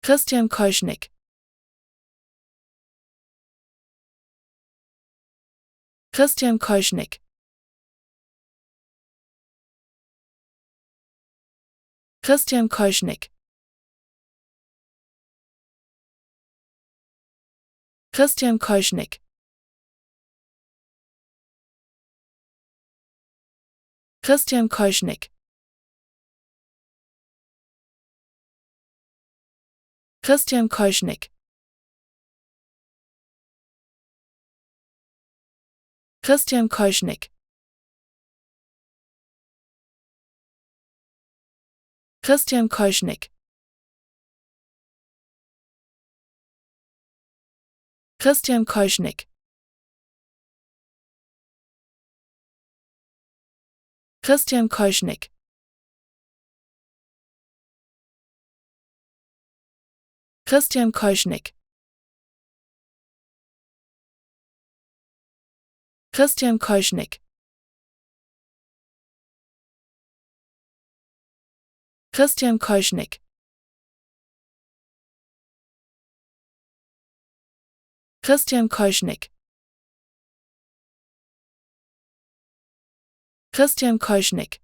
Christian Keuschnigg. Christian Keuschnigg. Christian Keuschnigg. Christian Keuschnigg. Christian Keuschnigg. Christian Keuschnigg. Christian Keuschnigg. Christian Keuschnigg. Christian Keuschnigg. Christian Keuschnigg. Christian Keuschnigg. Christian Keuschnigg. Christian Keuschnigg. Christian Keuschnigg. Christian Keuschnigg.